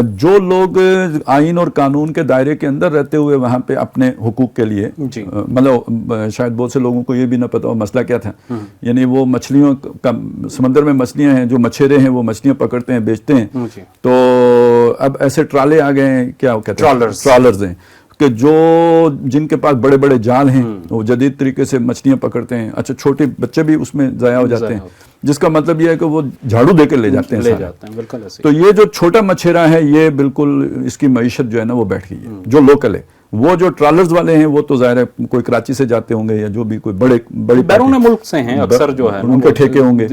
جو لوگ آئین اور قانون کے دائرے کے اندر رہتے ہوئے وہاں پہ اپنے حقوق کے لیے مطلب شاید بہت سے لوگوں کو یہ بھی نہ پتا ہو مسئلہ کیا تھا، یعنی وہ مچھلیوں کا سمندر میں مچھلیاں ہیں، جو مچھیرے ہیں وہ مچھلیاں پکڑتے ہیں بیچتے ہیں، تو اب ایسے ٹرالے آ گئے ہیں، کیا کہتے ہیں ٹرالرز ہیں کہ جو جن کے پاس بڑے بڑے جال ہیں وہ جدید طریقے سے مچھلیاں پکڑتے ہیں. اچھا چھوٹے بچے بھی اس میں ضائع ہو جاتے ہیں، جس کا مطلب یہ ہے کہ وہ جھاڑو دے کے لے جاتے ہیں. تو یہ جو چھوٹا مچھیرا ہے یہ بالکل اس کی معیشت جو ہے نا وہ بیٹھ گئی ہے جو لوکل ہے. وہ جو ٹرالرز والے ہیں وہ تو ظاہر ہے کوئی کراچی سے جاتے ہوں گے یا جو بھی کوئی بڑی بیرون ملک سے ہیں اکثر جو ہے ان کے ٹھیکے ہوں گے.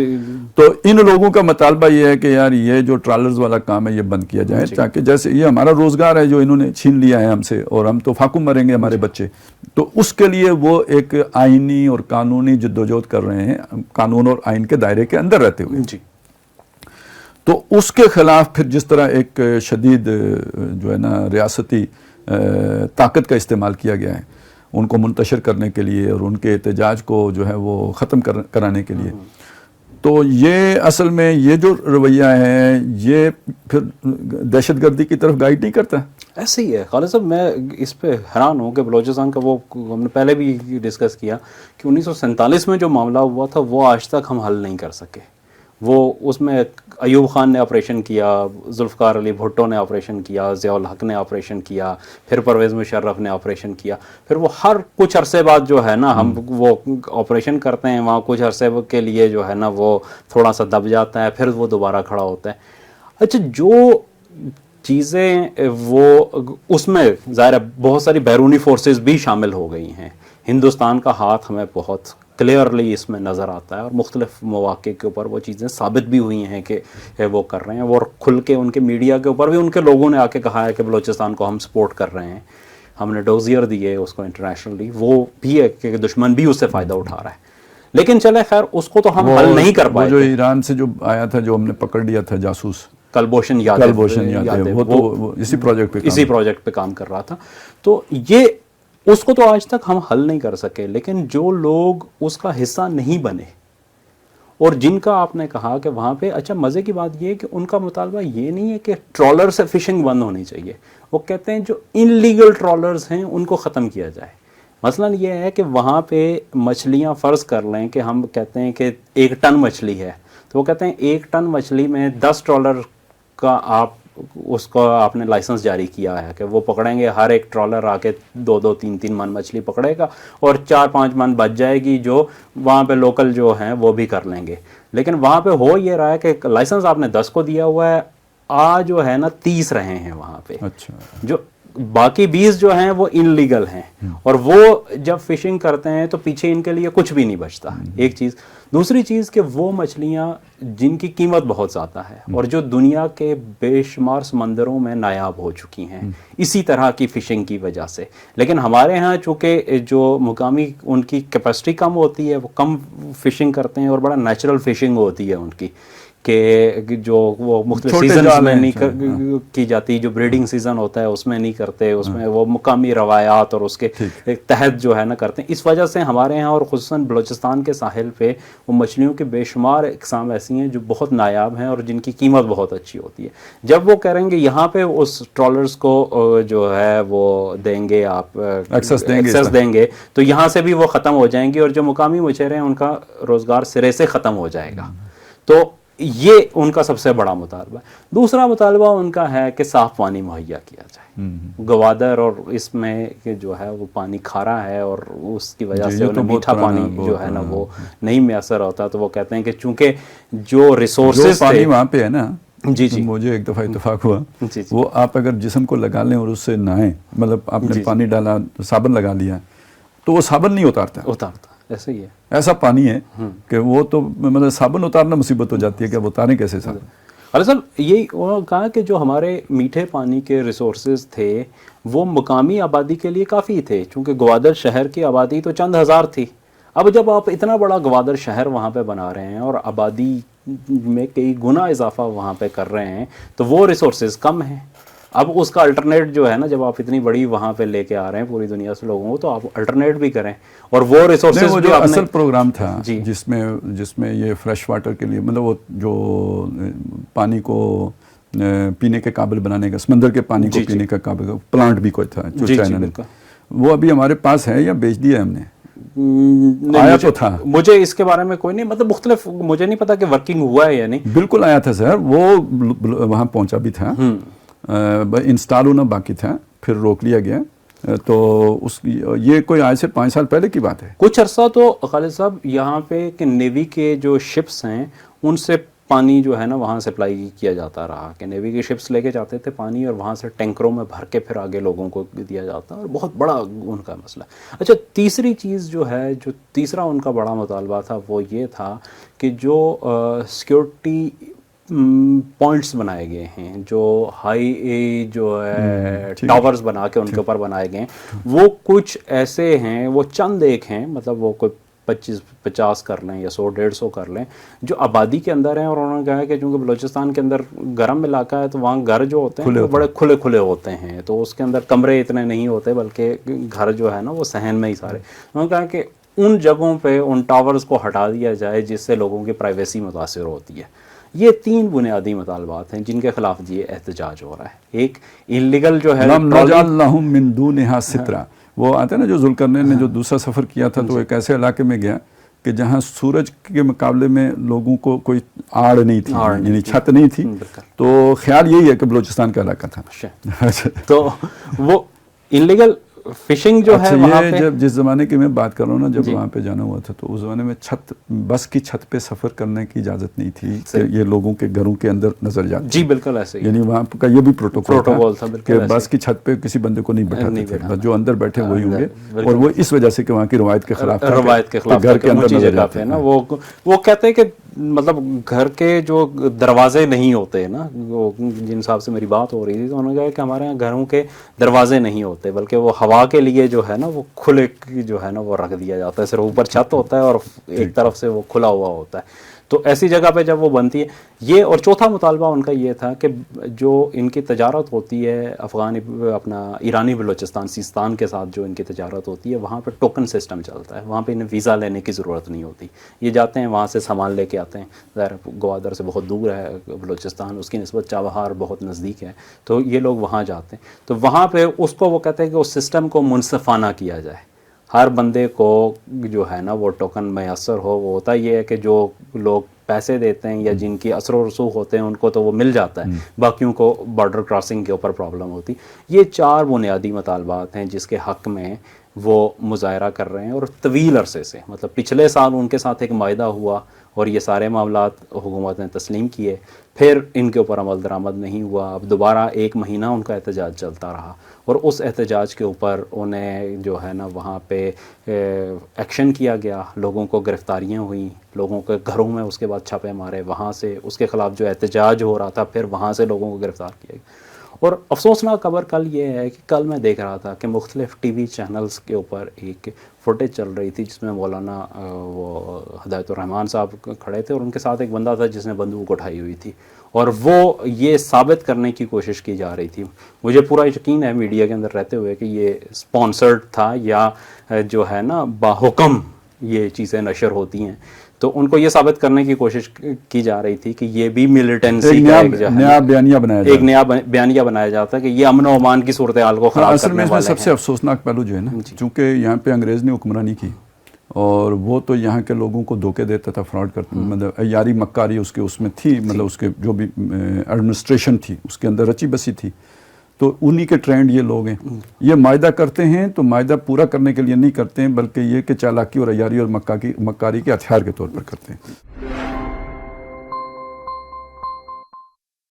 تو ان لوگوں کا مطالبہ یہ ہے کہ یار یہ جو ٹرالرز والا کام ہے یہ بند کیا جائے، تاکہ جیسے یہ ہمارا روزگار ہے جو انہوں نے چھین لیا ہے ہم سے اور ہم تو فاقوں مریں گے ہمارے بچے. تو اس کے لیے وہ ایک آئینی اور قانونی جدوجہد کر رہے ہیں، قانون اور آئین کے دائرے کے اندر رہتے ہوئے. تو اس کے خلاف پھر جس طرح ایک شدید جو ہے نا ریاستی طاقت کا استعمال کیا گیا ہے ان کو منتشر کرنے کے لیے اور ان کے احتجاج کو جو ہے وہ ختم کرانے کے لیے، تو یہ اصل میں یہ جو رویہ ہے یہ پھر دہشت گردی کی طرف گائیڈ نہیں کرتا. ایسے ہی ہے خالد صاحب. میں اس پہ حیران ہوں کہ بلوچستان کا وہ ہم نے پہلے بھی ڈسکس کیا کہ 1947 میں جو معاملہ ہوا تھا وہ آج تک ہم حل نہیں کر سکے. وہ اس میں ایوب خان نے آپریشن کیا، ذوالفقار علی بھٹو نے آپریشن کیا، ضیاء الحق نے آپریشن کیا، پھر پرویز مشرف نے آپریشن کیا، پھر وہ ہر کچھ عرصے بعد جو ہے نا ہم وہ آپریشن کرتے ہیں وہاں کچھ عرصے کے لیے جو ہے نا وہ تھوڑا سا دب جاتا ہے پھر وہ دوبارہ کھڑا ہوتا ہے. اچھا جو چیزیں وہ اس میں ظاہر ہے بہت ساری بیرونی فورسز بھی شامل ہو گئی ہیں. ہندوستان کا ہاتھ ہمیں بہت کلیئرلی اس میں نظر آتا ہے اور مختلف مواقع کے اوپر وہ چیزیں ثابت بھی ہوئی ہیں کہ وہ کر رہے ہیں. اور کھل کے ان کے میڈیا کے اوپر بھی ان کے لوگوں نے آ کے کہا ہے کہ بلوچستان کو ہم سپورٹ کر رہے ہیں، ہم نے ڈوزیئر دیے اس کو انٹرنیشنلی. وہ بھی ہے کہ دشمن بھی اس سے فائدہ اٹھا رہا ہے. لیکن چلے خیر اس کو تو ہم حل نہیں کر پائے. جو ایران سے جو آیا تھا جو ہم نے پکڑ لیا تھا جاسوس کلبھوشن یادو، وہ اسی پروجیکٹ پہ کام کر رہا تھا. تو یہ اس کو تو آج تک ہم حل نہیں کر سکے. لیکن جو لوگ اس کا حصہ نہیں بنے اور جن کا آپ نے کہا کہ وہاں پہ، اچھا مزے کی بات یہ ہے کہ ان کا مطالبہ یہ نہیں ہے کہ ٹرالر سے فشنگ بند ہونی چاہیے. وہ کہتے ہیں جو ان لیگل ٹرالرز ہیں ان کو ختم کیا جائے. مثلا یہ ہے کہ وہاں پہ مچھلیاں فرض کر لیں کہ ہم کہتے ہیں کہ 1 ٹن مچھلی ہے، تو وہ کہتے ہیں 1 ٹن مچھلی میں 10 ٹرالر کا اس کو آپ نے لائسنس جاری کیا ہے کہ وہ پکڑیں گے. ہر ایک ٹرالر آ کے 2-2 3-3 من مچھلی پکڑے گا اور 4-5 من بچ جائے گی جو وہاں پہ لوکل جو ہیں وہ بھی کر لیں گے. لیکن وہاں پہ ہو یہ رہا ہے کہ لائسنس آپ نے 10 کو دیا ہوا ہے، جو ہے نا 30 رہے ہیں وہاں پہ. اچھا. جو باقی 20 جو ہیں وہ ان لیگل ہیں اور وہ جب فشنگ کرتے ہیں تو پیچھے ان کے لیے کچھ بھی نہیں بچتا. ایک چیز. دوسری چیز کہ وہ مچھلیاں جن کی قیمت بہت زیادہ ہے اور جو دنیا کے بے شمار سمندروں میں نایاب ہو چکی ہیں اسی طرح کی فشنگ کی وجہ سے. لیکن ہمارے ہاں چونکہ جو مقامی ان کی کیپیسٹی کم ہوتی ہے وہ کم فشنگ کرتے ہیں اور بڑا نیچرل فشنگ ہوتی ہے ان کی کہ جو وہ مختلف سیزنز میں نہیں کی جاتی، جو بریڈنگ سیزن ہوتا ہے اس میں نہیں کرتے، اس میں وہ مقامی روایات اور اس کے تحت جو ہے نا کرتے ہیں. اس وجہ سے ہمارے ہاں اور خصوصاً بلوچستان کے ساحل پہ وہ مچھلیوں کے بے شمار اقسام ایسی ہیں جو بہت نایاب ہیں اور جن کی قیمت بہت اچھی ہوتی ہے. جب وہ کریں گے یہاں پہ اس ٹرالرز کو جو ہے وہ دیں گے، آپ ایکسیس دیں گے تو یہاں سے بھی وہ ختم ہو جائیں گی اور جو مقامی مچھیرے ہیں ان کا روزگار سرے سے ختم ہو جائے گا. تو یہ ان کا سب سے بڑا مطالبہ ہے. دوسرا مطالبہ ان کا ہے کہ صاف پانی مہیا کیا جائے. گوادر اور اس میں کہ جو ہے وہ پانی کھارا ہے اور اس کی وجہ سے انہیں میٹھا پانی جو ہے نا وہ نہیں میسر ہوتا. تو وہ کہتے ہیں کہ چونکہ جو ریسورسز پانی وہاں پہ ہے نا، جی مجھے ایک دفعہ اتفاق ہوا وہ آپ اگر جسم کو لگا لیں اور اس سے نہائیں، مطلب آپ نے پانی ڈالا صابن لگا لیا تو وہ صابن نہیں اتارتا. ایسا ہی ہے، ایسا پانی ہے کہ وہ تو مطلب صابن اتارنا مصیبت ہو جاتی ہے کہ اب اتاریں کیسے صابن. اصل یہی کہا کہ جو ہمارے میٹھے پانی کے ریسورسز تھے وہ مقامی آبادی کے لیے کافی تھے. چونکہ گوادر شہر کی آبادی تو چند ہزار تھی. اب جب آپ اتنا بڑا گوادر شہر وہاں پہ بنا رہے ہیں اور آبادی میں کئی گنا اضافہ وہاں پہ کر رہے ہیں تو وہ ریسورسز کم ہیں. اب اس کا الٹرنیٹ جو ہے نا، جب آپ اتنی بڑی وہاں پہ لے کے آ رہے ہیں پوری دنیا سے لوگوں کو، تو آپ الٹرنیٹ بھی کریں. اور وہ ریسورسز جو اصل پروگرام تھا جس میں یہ فریش واٹر کے لیے مطلب وہ جو پانی کو پینے کے قابل بنانے کا, سمندر کے پانی کو پینے کا قابل پلانٹ بھی کوئی تھا جو چائنا نے, وہ ابھی ہمارے پاس ہے یا بیچ دیا ہے ہم نے؟ آیا تو تھا, مجھے اس کے بارے میں کوئی نہیں, مطلب مختلف, مجھے نہیں پتا کہ ورکنگ ہوا ہے یا نہیں. بالکل آیا تھا سر, وہ وہاں پہنچا بھی تھا, انسٹال ہونا باقی تھا, پھر روک لیا گیا. تو یہ کوئی آج سے 5 سال پہلے کی بات ہے. کچھ عرصہ تو خالد صاحب یہاں پہ کہ نیوی کے جو شپس ہیں ان سے پانی جو ہے نا وہاں سپلائی کیا جاتا رہا, کہ نیوی کے شپس لے کے جاتے تھے پانی اور وہاں سے ٹینکروں میں بھر کے پھر آگے لوگوں کو دیا جاتا, اور بہت بڑا ان کا مسئلہ. اچھا, تیسری چیز جو ہے, جو تیسرا ان کا بڑا مطالبہ تھا وہ یہ تھا کہ جو سیکیورٹی پوائنٹس بنائے گئے ہیں, جو ہائی جو ہے ٹاورز بنا کے ان کے اوپر بنائے گئے ہیں, وہ کچھ ایسے ہیں, وہ چند ایک ہیں, مطلب وہ کوئی 50 کر لیں یا 100-150 کر لیں, جو آبادی کے اندر ہیں. اور انہوں نے کہا کہ چونکہ بلوچستان کے اندر گرم علاقہ ہے تو وہاں گھر جو ہوتے ہیں وہ بڑے کھلے کھلے ہوتے ہیں, تو اس کے اندر کمرے اتنے نہیں ہوتے, بلکہ گھر جو ہے نا وہ صحن میں ہی سارے. انہوں نے کہا کہ ان جگہوں پہ ان ٹاورز کو ہٹا دیا جائے جس سے لوگوں کی پرائیویسی متاثر ہوتی ہے. یہ 3 بنیادی مطالبات ہیں جن کے خلاف یہ احتجاج ہو رہا ہے. ایک انلیگل جو ہے من دونہا سترا, وہ آتے ہیں نا جو ذوالقرنین نے جو دوسرا سفر کیا تھا, تو ایک ایسے علاقے میں گیا کہ جہاں سورج کے مقابلے میں لوگوں کو کوئی آڑ نہیں تھی, یعنی چھت نہیں تھی. تو خیال یہی ہے کہ بلوچستان کا علاقہ تھا. تو وہ انلیگل فشنگ جو ہے وہاں پہ, جب جس زمانے کی میں بات کر رہا ہوں نا, جب وہاں پہ جانا ہوا تھا تو اس زمانے میں بس کی چھت پہ سفر کرنے کی اجازت نہیں تھی کہ یہ لوگوں کے گھروں کے اندر نظر جاتے. جی بالکل ایسے ہی, یعنی وہاں کا یہ بھی پروٹوکول تھا کہ بس کی چھت پہ کسی بندے کو نہیں بٹھاتے تھے, بس جو اندر بیٹھے وہی ہوں گے. اور وہ اس وجہ سے کہ وہاں کی روایت کے خلاف گھر کے اندر نظر جاتے ہیں نا. وہ کہتے ہیں کہ مطلب گھر کے جو دروازے نہیں ہوتے نا, جن صاحب سے میری بات ہو رہی تھی تو انہوں نے کہا کہ ہمارے یہاں گھروں کے دروازے نہیں ہوتے, بلکہ وہ ہوا کے لیے جو ہے نا وہ کھلے جو ہے نا وہ رکھ دیا جاتا ہے. صرف اوپر چھت ہوتا ہے اور ایک طرف سے وہ کھلا ہوا ہوتا ہے. تو ایسی جگہ پہ جب وہ بنتی ہے یہ. اور چوتھا مطالبہ ان کا یہ تھا کہ جو ان کی تجارت ہوتی ہے اپنا ایرانی بلوچستان سیستان کے ساتھ, جو ان کی تجارت ہوتی ہے وہاں پہ ٹوکن سسٹم چلتا ہے, وہاں پہ انہیں ویزا لینے کی ضرورت نہیں ہوتی. یہ جاتے ہیں وہاں سے سامان لے کے آتے ہیں. ظاہر گوادر سے بہت دور ہے بلوچستان, اس کی نسبت چابہار بہت نزدیک ہے, تو یہ لوگ وہاں جاتے ہیں. تو وہاں پہ اس کو وہ کہتے ہیں کہ اس سسٹم کو منصفانہ کیا جائے, ہر بندے کو جو ہے نا وہ ٹوکن میسر ہو. وہ ہوتا یہ ہے کہ جو لوگ پیسے دیتے ہیں یا جن کی اثر و رسوخ ہوتے ہیں ان کو تو وہ مل جاتا ہے, باقیوں کو بارڈر کراسنگ کے اوپر پرابلم ہوتی. یہ 4 بنیادی مطالبات ہیں جس کے حق میں وہ مظاہرہ کر رہے ہیں. اور طویل عرصے سے, مطلب پچھلے سال ان کے ساتھ ایک معاہدہ ہوا اور یہ سارے معاملات حکومت نے تسلیم کیے, پھر ان کے اوپر عمل درآمد نہیں ہوا. اب دوبارہ 1 مہینہ ان کا احتجاج چلتا رہا, اور اس احتجاج کے اوپر انہیں جو ہے نا وہاں پہ ایکشن کیا گیا, لوگوں کو گرفتاریاں ہوئیں, لوگوں کے گھروں میں اس کے بعد چھاپے مارے, وہاں سے اس کے خلاف جو احتجاج ہو رہا تھا پھر وہاں سے لوگوں کو گرفتار کیا گیا. اور افسوسناک خبر کل یہ ہے کہ کل میں دیکھ رہا تھا کہ مختلف ٹی وی چینلز کے اوپر ایک فوٹیج چل رہی تھی جس میں مولانا وہ ہدایت الرحمان صاحب کھڑے تھے اور ان کے ساتھ ایک بندہ تھا جس نے بندوق اٹھائی ہوئی تھی, اور وہ یہ ثابت کرنے کی کوشش کی جا رہی تھی. مجھے پورا یقین ہے میڈیا کے اندر رہتے ہوئے کہ یہ سپانسرڈ تھا یا جو ہے نا باحکم یہ چیزیں نشر ہوتی ہیں. تو ان کو یہ ثابت کرنے کی کوشش کی جا رہی تھی کہ یہ بھی ملیٹنسی کا ایک نیا بیانیہ بنایا جاتا ہے کہ یہ امن و امان کی صورتحال کو خراب کرنے والے ہیں. سب سے افسوسناک پہلو جو ہے نا, چونکہ یہاں پہ انگریز نے حکمرانی کی اور وہ تو یہاں کے لوگوں کو دھوکے دیتا تھا, فراڈ کرتا, مطلب عیاری مکاری اس میں تھی, مطلب اس کے جو بھی ایڈمنسٹریشن تھی اس کے اندر رچی بسی تھی. تو انہی کے ٹرینڈ یہ لوگ ہیں. یہ معاہدہ کرتے ہیں تو معاہدہ پورا کرنے کے لیے نہیں کرتے ہیں, بلکہ یہ کہ چالاکی اور عیاری اور مکاری کے ہتھیار کے طور پر کرتے ہیں.